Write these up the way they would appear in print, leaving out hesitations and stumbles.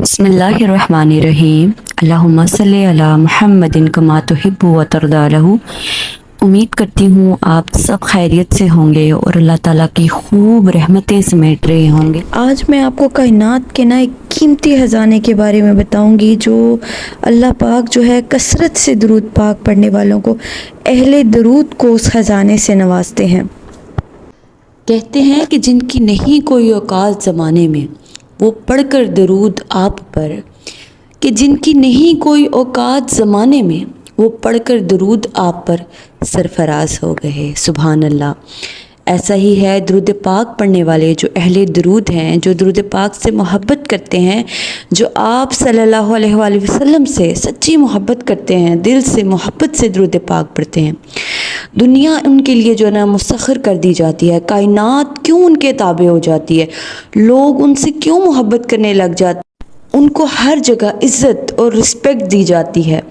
बिस्मिल्लाहिर्रहमानिर्रहीम अल्लाहुम्मा सल्ली अला मुहम्मदिन कमा तुहिब्बु व तर्दा लहू। उम्मीद करती हूँ आप सब खैरियत से होंगे और अल्लाह ताला की खूब रहमतें समेट रहे होंगे। आज मैं आपको कायनात के ना एक कीमती ख़जाने के बारे में बताऊंगी जो अल्लाह पाक जो है कसरत से दरूद पाक पढ़ने वालों को, अहले दरूद को उस ख़जाने से नवाजते हैं। कहते हैं कि जिनकी नहीं कोई औकात ज़माने में वो पढ़कर दरूद आप पर, कि जिनकी नहीं कोई औकात ज़माने में वो पढ़कर दरूद आप पर सरफराज हो गए। सुभान अल्लाह। ऐसा ही है दरूद पाक पढ़ने वाले जो अहले दरूद हैं, जो दरूद पाक से मोहब्बत करते हैं, जो आप सल्लल्लाहु अलैहि वसल्लम से सच्ची मोहब्बत करते हैं, दिल से मोहब्बत से दरूद पाक पढ़ते हैं। दुनिया उनके लिए जो है ना मुसख्खर कर दी जाती है, कायनात क्यों उनके ताबे हो जाती है, लोग उनसे क्यों मोहब्बत करने लग जाते, उनको हर जगह इज़्ज़त और रिस्पेक्ट दी जाती है।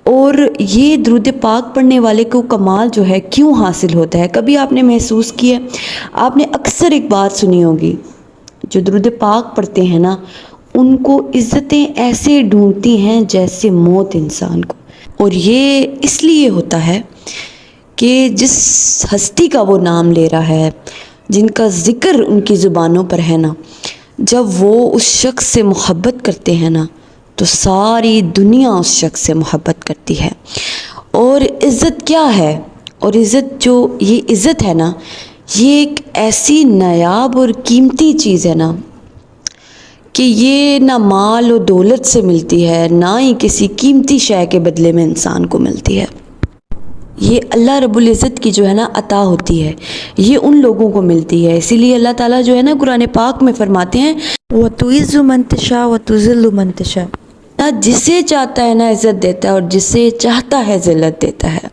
और ये दरूद पाक पढ़ने वाले को कमाल जो है क्यों हासिल होता है, कभी आपने महसूस किया? आपने अक्सर एक बात सुनी होगी, जो दरूद पाक पढ़ते हैं ना उनको इज़्ज़तें ऐसे ढूंढती हैं जैसे मौत इंसान को। और ये इसलिए होता है कि जिस हस्ती का वो नाम ले रहा है, जिनका ज़िक्र उनकी ज़ुबानों पर है ना, जब वो उस शख्स से मोहब्बत करते हैं ना तो सारी दुनिया उस शख्स से मोहब्बत करती है। और इज़्ज़त क्या है, और इज़्ज़त जो ये इज़्ज़त है ना, ये एक ऐसी नायाब और कीमती चीज़ है ना कि ये ना माल और दौलत से मिलती है, ना ही किसी कीमती शय के बदले में इंसान को मिलती है। ये अल्लाह रब्बुल इज़्ज़त की जो है ना अता होती है, ये उन लोगों को मिलती है। इसीलिए अल्लाह ताला जो है ना कुरान पाक में फरमाते हैं व तुइज़्ज़ु मन तशा व तुज़िल्लु मन तशा, जिसे चाहता है ना इज़्ज़त देता है और जिसे चाहता है ज़िल्लत देता है।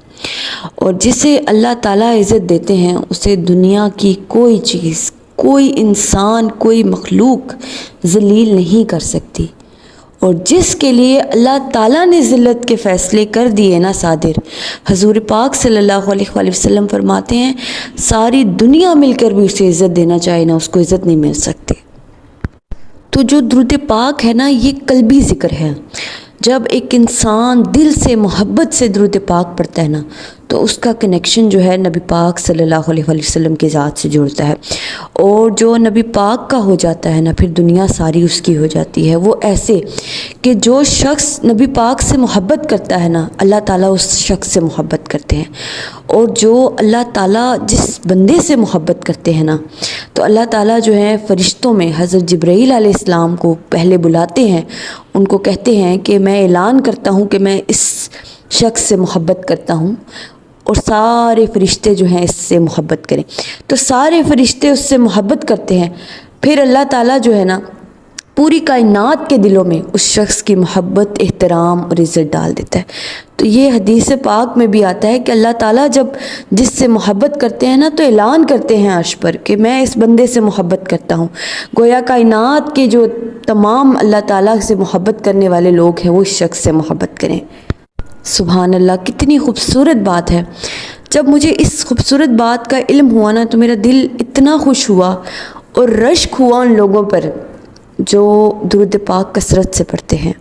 और जिसे अल्लाह ताला इज़्ज़त देते हैं उसे दुनिया की कोई चीज़, कोई इंसान, कोई मखलूक ज़लील नहीं कर सकती। और जिसके लिए अल्लाह ताला ने ज़िल्लत के फ़ैसले कर दिए ना सादिर, हजूर पाक सल्लल्लाहु अलैहि वसल्लम फरमाते हैं सारी दुनिया मिलकर भी उसे इज़्ज़त देना चाहे ना, उसको इज़्ज़त नहीं मिल सकती। तो जो दरूद पाक है ना ये कल्बी ज़िक्र है। जब एक इंसान दिल से मोहब्बत से दरूद पाक पढ़ता है ना तो उसका कनेक्शन जो है नबी पाक सल्लल्लाहु अलैहि वसल्लम के ज़ात से जुड़ता है। और जो नबी पाक का हो जाता है ना फिर दुनिया सारी उसकी हो जाती है। वो ऐसे कि जो शख्स नबी पाक से मोहब्बत करता है ना अल्लाह ताला उस शख्स से मोहब्बत करते हैं। और जो अल्लाह ताला जिस बंदे से मोहब्बत करते हैं ना तो अल्लाह ताला जो है फ़रिश्तों में हज़रत जिब्राईल अलैहिस्सलाम को पहले बुलाते हैं, उनको कहते हैं कि मैं ऐलान करता हूँ कि मैं इस शख्स से मोहब्बत करता हूँ और सारे फ़रिश्ते जो हैं इससे मोहब्बत करें। तो सारे फ़रिश्ते उससे मोहब्बत करते हैं। फिर अल्लाह ताला जो है ना पूरी कायनात के दिलों में उस शख्स की मोहब्बत, एहतराम और इज़्ज़त डाल देता है। तो ये हदीस पाक में भी आता है कि अल्लाह ताला जब जिससे मोहब्बत करते हैं ना तो ऐलान करते हैं अर्श पर कि मैं इस बंदे से मोहब्बत करता हूँ। गोया कायनात के जो तमाम अल्लाह ताला से मोहब्बत करने वाले लोग हैं वो इस शख्स से मोहब्बत करें। सुभान अल्लाह, कितनी खूबसूरत बात है। जब मुझे इस खूबसूरत बात का इल्म हुआ ना तो मेरा दिल इतना खुश हुआ और रश्क हुआ उन लोगों पर जो दरूद पाक कसरत से पढ़ते हैं।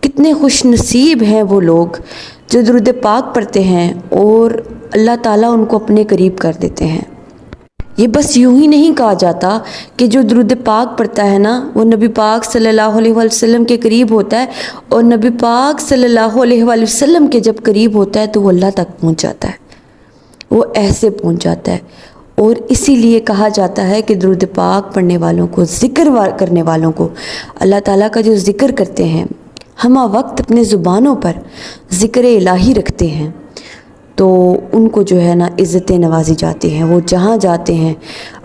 कितने खुश नसीब हैं वो लोग जो दरूद पाक पढ़ते हैं और अल्लाह ताला उनको अपने करीब कर देते हैं। ये बस यूं ही नहीं कहा जाता कि जो दरूद पाक पढ़ता है ना वो नबी पाक सल्लल्लाहु अलैहि वसल्लम के करीब होता है, और नबी पाक सल्लल्लाहु अलैहि वसल्लम के जब करीब होता है तो वो अल्लाह तक पहुंच जाता है, वो ऐसे पहुंच जाता है। और इसीलिए कहा जाता है कि दरूद पाक पढ़ने वालों को, ज़िक्र करने वालों को अल्लाह ताला का जो ज़िक्र करते हैं, हम वक्त अपने ज़ुबानों पर ज़िक्र इलाही रखते हैं तो उनको जो है ना इज़्ज़तें नवाजी जाती हैं। वो जहाँ जाते हैं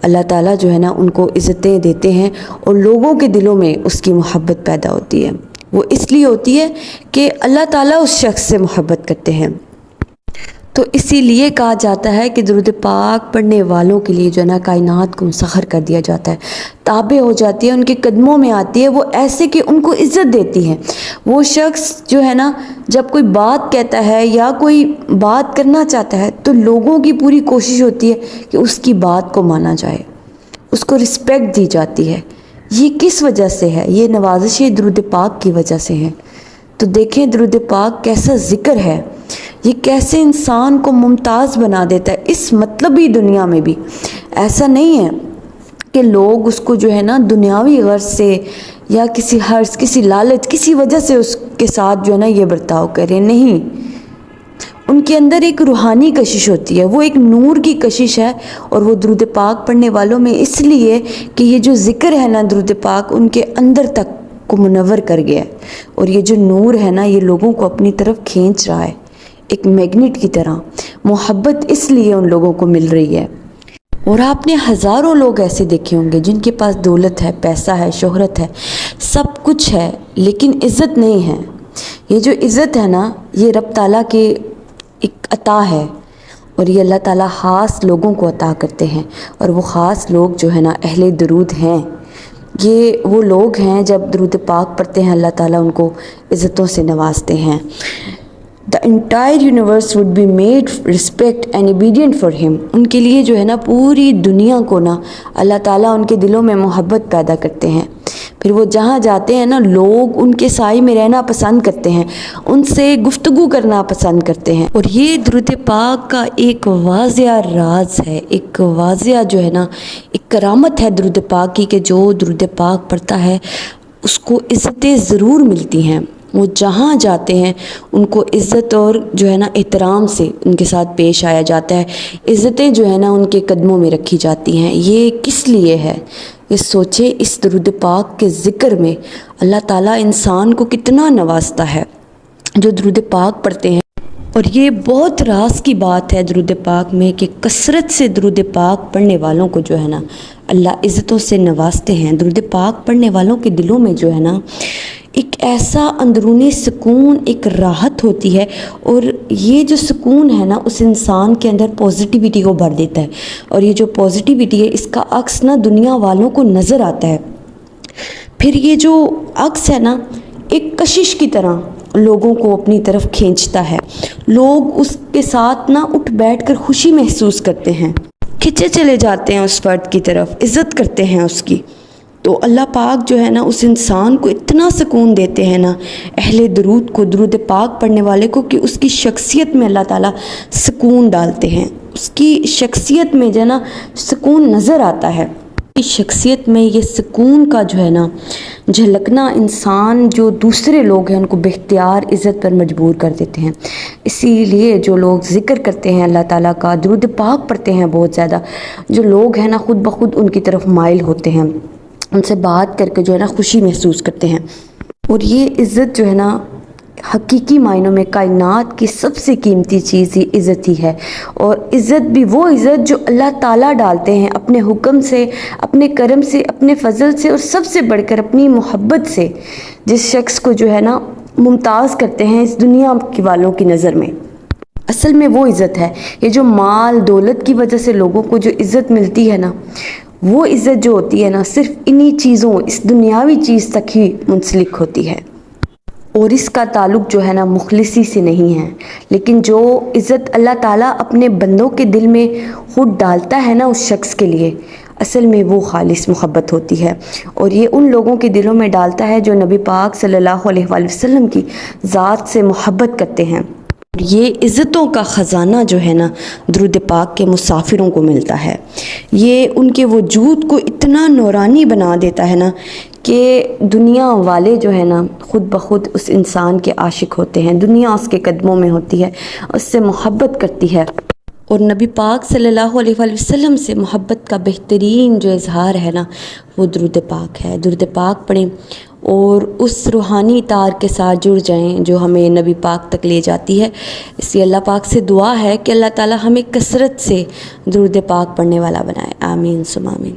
अल्लाह ताला जो है ना उनको इज़्ज़तें देते हैं और लोगों के दिलों में उसकी मोहब्बत पैदा होती है। वो इसलिए होती है कि अल्लाह ताला उस शख्स से मोहब्बत करते हैं। तो इसीलिए कहा जाता है कि दरूद पाक पढ़ने वालों के लिए जो है ना कायनात को मुसख्खर कर दिया जाता है, ताबे हो जाती है, उनके कदमों में आती है। वो ऐसे कि उनको इज़्ज़त देती हैं। वो शख्स जो है ना जब कोई बात कहता है या कोई बात करना चाहता है तो लोगों की पूरी कोशिश होती है कि उसकी बात को माना जाए, उसको रिस्पेक्ट दी जाती है। یہ کس وجہ سے ہے؟ یہ نوازش درود پاک کی وجہ سے ہے۔ تو دیکھیں درود پاک کیسا ذکر ہے، یہ کیسے انسان کو ممتاز بنا دیتا ہے اس مطلبی دنیا میں بھی۔ ایسا نہیں ہے کہ لوگ اس کو جو ہے نا دنیاوی غرض سے یا کسی حرص، کسی لالچ، کسی وجہ سے اس کے ساتھ جو ہے نا یہ برتاؤ کریں، نہیں، ان کے اندر ایک روحانی کشش ہوتی ہے، وہ ایک نور کی کشش ہے، اور وہ درود پاک پڑھنے والوں میں اس لیے کہ یہ جو ذکر ہے نا درود پاک ان کے اندر تک کو منور کر گیا ہے، اور یہ جو نور ہے نا یہ لوگوں کو اپنی طرف کھینچ رہا ہے ایک میگنیٹ کی طرح۔ محبت اس لیے ان لوگوں کو مل رہی ہے۔ اور آپ نے ہزاروں لوگ ایسے دیکھے ہوں گے جن کے پاس دولت ہے، پیسہ ہے، شہرت ہے، سب کچھ ہے، لیکن عزت نہیں ہے۔ یہ جو عزت ہے نا یہ رب تعالیٰ کے ایک عطا ہے، اور یہ اللہ تعالیٰ خاص لوگوں کو عطا کرتے ہیں، اور وہ خاص لوگ جو ہے نا اہل درود ہیں۔ یہ وہ لوگ ہیں جب درود پاک پڑھتے ہیں اللہ تعالیٰ ان کو عزتوں سے نوازتے ہیں۔ The entire universe would be made respect and obedient for him۔ ان کے لیے جو ہے نا پوری دنیا کو نا اللہ تعالیٰ ان کے دلوں میں محبت پیدا کرتے ہیں، پھر وہ جہاں جاتے ہیں نا لوگ ان کے سائے میں رہنا پسند کرتے ہیں، ان سے گفتگو کرنا پسند کرتے ہیں۔ اور یہ درود پاک کا ایک واضح راز ہے، ایک واضح جو ہے نا ایک کرامت ہے درود پاک کی، کہ جو درود پاک پڑھتا ہے اس کو عزتیں ضرور ملتی ہیں۔ وہ جہاں جاتے ہیں ان کو عزت اور جو ہے نا احترام سے ان کے ساتھ پیش آیا جاتا ہے، عزتیں جو ہے نا ان کے قدموں میں رکھی جاتی ہیں۔ یہ کس لیے ہے؟ یہ سوچے اس درود پاک کے ذکر میں اللہ تعالیٰ انسان کو کتنا نوازتا ہے جو درود پاک پڑھتے ہیں۔ اور یہ بہت راز کی بات ہے درود پاک میں کہ کثرت سے درود پاک پڑھنے والوں کو جو ہے نا اللہ عزتوں سے نوازتے ہیں۔ درود پاک پڑھنے والوں کے دلوں میں جو ہے نا ایک ایسا اندرونی سکون، ایک راحت ہوتی ہے، اور یہ جو سکون ہے نا اس انسان کے اندر پازیٹیوٹی کو بھر دیتا ہے، اور یہ جو پازیٹیوٹی ہے اس کا عکس نا دنیا والوں کو نظر آتا ہے۔ پھر یہ جو عکس ہے نا ایک کشش کی طرح لوگوں کو اپنی طرف کھینچتا ہے، لوگ اس کے ساتھ نا اٹھ بیٹھ کر خوشی محسوس کرتے ہیں، کھنچے چلے جاتے ہیں اس فرد کی طرف، عزت کرتے ہیں اس کی۔ تو اللہ پاک جو ہے نا اس انسان کو اتنا سکون دیتے ہیں نا اہل درود کو، درود پاک پڑھنے والے کو، کہ اس کی شخصیت میں اللہ تعالیٰ سکون ڈالتے ہیں، اس کی شخصیت میں جو ہے نا سکون نظر آتا ہے۔ اس شخصیت میں یہ سکون کا جو ہے نا جھلکنا انسان جو دوسرے لوگ ہیں ان کو باختیار عزت پر مجبور کر دیتے ہیں۔ اسی لیے جو لوگ ذکر کرتے ہیں اللہ تعالیٰ کا، درود پاک پڑھتے ہیں بہت زیادہ، جو لوگ ہیں نا خود بخود ان کی طرف مائل ہوتے ہیں، ان سے بات کر کے جو ہے نا خوشی محسوس کرتے ہیں۔ اور یہ عزت جو ہے نا حقیقی معنوں میں کائنات کی سب سے قیمتی چیز یہ عزت ہی ہے، اور عزت بھی وہ عزت جو اللہ تعالیٰ ڈالتے ہیں اپنے حکم سے، اپنے کرم سے، اپنے فضل سے، اور سب سے بڑھ کر اپنی محبت سے، جس شخص کو جو ہے نا ممتاز کرتے ہیں اس دنیا کی والوں کی نظر میں۔ اصل میں وہ عزت ہے، یہ جو مال دولت کی وجہ سے لوگوں کو جو عزت ملتی ہے نا، وہ عزت جو ہوتی ہے نا صرف انہی چیزوں، اس دنیاوی چیز تک ہی منسلک ہوتی ہے، اور اس کا تعلق جو ہے نا مخلصی سے نہیں ہے۔ لیکن جو عزت اللہ تعالیٰ اپنے بندوں کے دل میں خود ڈالتا ہے نا اس شخص کے لیے، اصل میں وہ خالص محبت ہوتی ہے، اور یہ ان لوگوں کے دلوں میں ڈالتا ہے جو نبی پاک صلی اللہ علیہ وآلہ وسلم کی ذات سے محبت کرتے ہیں۔ یہ عزتوں کا خزانہ جو ہے نا درود پاک کے مسافروں کو ملتا ہے، یہ ان کے وجود کو اتنا نورانی بنا دیتا ہے نا کہ دنیا والے جو ہے نا خود بخود اس انسان کے عاشق ہوتے ہیں، دنیا اس کے قدموں میں ہوتی ہے، اس سے محبت کرتی ہے۔ اور نبی پاک صلی اللہ علیہ وآلہ وسلم سے محبت کا بہترین جو اظہار ہے نا وہ درود پاک ہے۔ درود پاک پڑھیں اور اس روحانی تار کے ساتھ جڑ جائیں جو ہمیں نبی پاک تک لے جاتی ہے۔ اس لیے اللہ پاک سے دعا ہے کہ اللہ تعالی ہمیں کثرت سے درود پاک پڑھنے والا بنائے۔ آمین ثم آمین۔